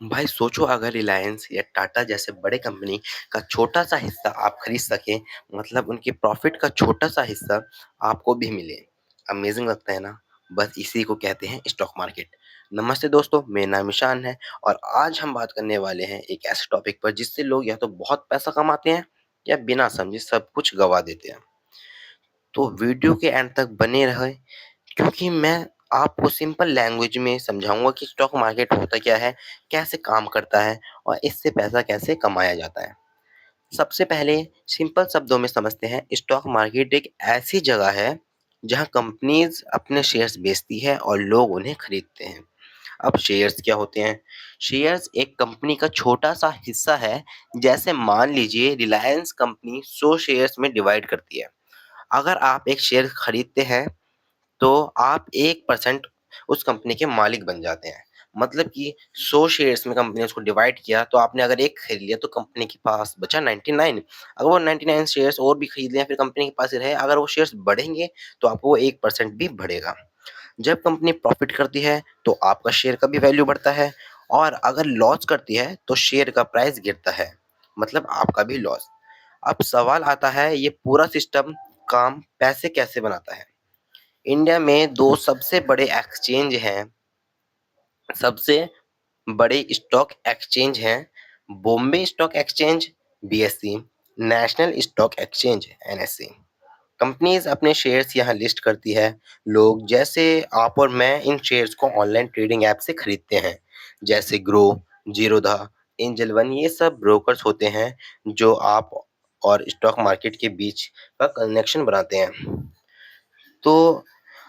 भाई सोचो अगर रिलायंस या टाटा जैसे बड़े कंपनी का छोटा सा हिस्सा आप खरीद सकें, मतलब उनके प्रॉफिट का छोटा सा हिस्सा आपको भी मिले। अमेजिंग लगता है ना? बस इसी को कहते हैं स्टॉक मार्केट। नमस्ते दोस्तों, मेरा नाम ईशान है और आज हम बात करने वाले हैं एक ऐसे टॉपिक पर जिससे लोग या तो बहुत पैसा कमाते हैं या बिना समझे सब कुछ गवा देते हैं। तो वीडियो के एंड तक बने रहे, क्योंकि मैं आपको सिंपल लैंग्वेज में समझाऊँगा कि स्टॉक मार्केट होता क्या है, कैसे काम करता है और इससे पैसा कैसे कमाया जाता है। सबसे पहले सिंपल शब्दों में समझते हैं, स्टॉक मार्केट एक ऐसी जगह है जहां कंपनीज अपने शेयर्स बेचती है और लोग उन्हें खरीदते हैं। अब शेयर्स क्या होते हैं? शेयर्स एक कंपनी का छोटा सा हिस्सा है। जैसे मान लीजिए रिलायंस कंपनी 100 शेयर्स में डिवाइड करती है। अगर आप एक शेयर खरीदते हैं तो आप 1% उस कंपनी के मालिक बन जाते हैं। मतलब कि 100 शेयर्स में कंपनी ने उसको डिवाइड किया, तो आपने अगर 1 खरीद लिया तो कंपनी के पास बचा 99। अगर वो 99 शेयर्स और भी खरीद लें फिर कंपनी के पास ही रहे, अगर वो शेयर्स बढ़ेंगे तो आपको वो 1% भी बढ़ेगा। जब कंपनी प्रॉफिट करती है तो आपका शेयर का भी वैल्यू बढ़ता है, और अगर लॉस करती है तो शेयर का प्राइस गिरता है, मतलब आपका भी लॉस। अब सवाल आता है, ये पूरा सिस्टम काम पैसे कैसे बनाता है? इंडिया में 2 सबसे बड़े एक्सचेंज हैं, सबसे बड़े स्टॉक एक्सचेंज हैं, Bombay stock exchange BSE, national stock exchange NSE. Companies अपने शेयर्स यहाँ लिस्ट करती है। लोग जैसे आप और मैं इन शेयर्स को ऑनलाइन ट्रेडिंग ऐप से खरीदते हैं, जैसे ग्रो, जीरोधा, एंजल वन। ये सब ब्रोकर्स होते हैं जो आप और स्टॉक मार्केट के बीच का कनेक्शन बनाते हैं। तो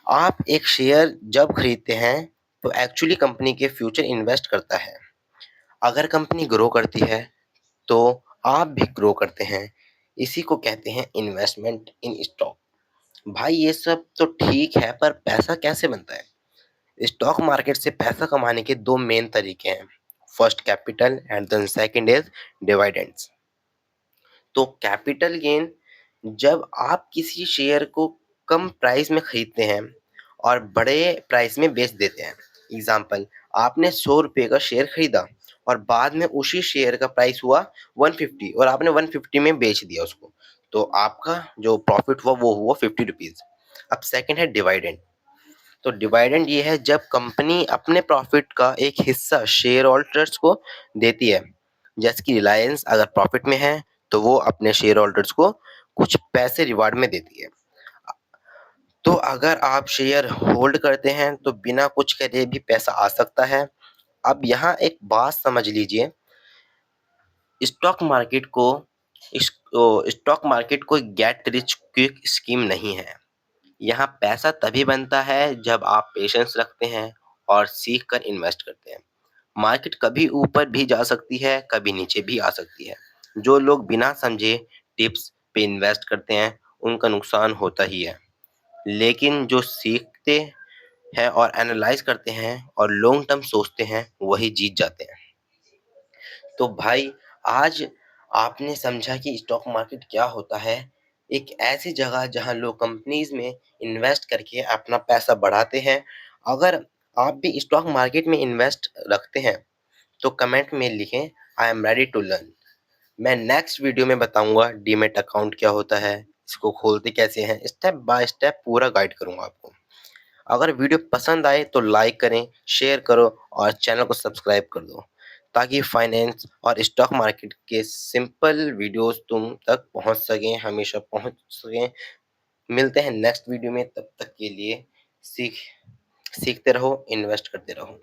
आप एक शेयर जब खरीदते हैं तो एक्चुअली कंपनी के फ्यूचर इन्वेस्ट करता है। अगर कंपनी ग्रो करती है तो आप भी ग्रो करते हैं। इसी को कहते हैं इन्वेस्टमेंट इन स्टॉक। भाई ये सब तो ठीक है, पर पैसा कैसे बनता है? स्टॉक मार्केट से पैसा कमाने के 2 मेन तरीके हैं। First capital and then second is dividends. तो कैपिटल गेन, जब आप किसी शेयर को कम प्राइस में खरीदते हैं और बड़े प्राइस में बेच देते हैं। एग्जाम्पल, आपने 100 रुपये का शेयर खरीदा और बाद में उसी शेयर का प्राइस हुआ 150 और आपने 150 में बेच दिया उसको, तो आपका जो प्रॉफिट हुआ वो हुआ 50 रुपीज। अब सेकंड है डिवाइडेंड। तो डिवाइडेंड ये है जब कंपनी अपने प्रॉफिट का एक हिस्सा शेयर होल्डर्स को देती है। जैसे कि रिलायंस अगर प्रॉफिट में है तो वो अपने शेयर होल्डर्स को कुछ पैसे रिवार्ड में देती है। तो अगर आप शेयर होल्ड करते हैं तो बिना कुछ करे भी पैसा आ सकता है। अब यहाँ एक बात समझ लीजिए, स्टॉक मार्केट को स्टॉक मार्केट कोई गेट रिच क्विक स्कीम नहीं है। यहाँ पैसा तभी बनता है जब आप पेशेंस रखते हैं और सीख कर इन्वेस्ट करते हैं। मार्केट कभी ऊपर भी जा सकती है, कभी नीचे भी आ सकती है। जो लोग बिना समझे टिप्स पे इन्वेस्ट करते हैं उनका नुकसान होता ही है, लेकिन जो सीखते हैं और एनालाइज करते हैं और लॉन्ग टर्म सोचते हैं वही जीत जाते हैं। तो भाई आज आपने समझा कि स्टॉक मार्केट क्या होता है। एक ऐसी जगह जहां लोग कंपनीज में इन्वेस्ट करके अपना पैसा बढ़ाते हैं। अगर आप भी स्टॉक मार्केट में इन्वेस्ट रखते हैं तो कमेंट में लिखें, I am ready to learn. मैं नेक्स्ट वीडियो में बताऊंगा डीमेट अकाउंट क्या होता है, इसको खोलते कैसे हैं, स्टेप बाय स्टेप पूरा गाइड करूंगा आपको। अगर वीडियो पसंद आए तो लाइक करें, शेयर करो और चैनल को सब्सक्राइब कर दो, ताकि फाइनेंस और स्टॉक मार्केट के सिंपल वीडियोस तुम तक पहुंच सकें, हमेशा पहुंच सकें। मिलते हैं नेक्स्ट वीडियो में, तब तक के लिए सीखते रहो, इन्वेस्ट करते रहो।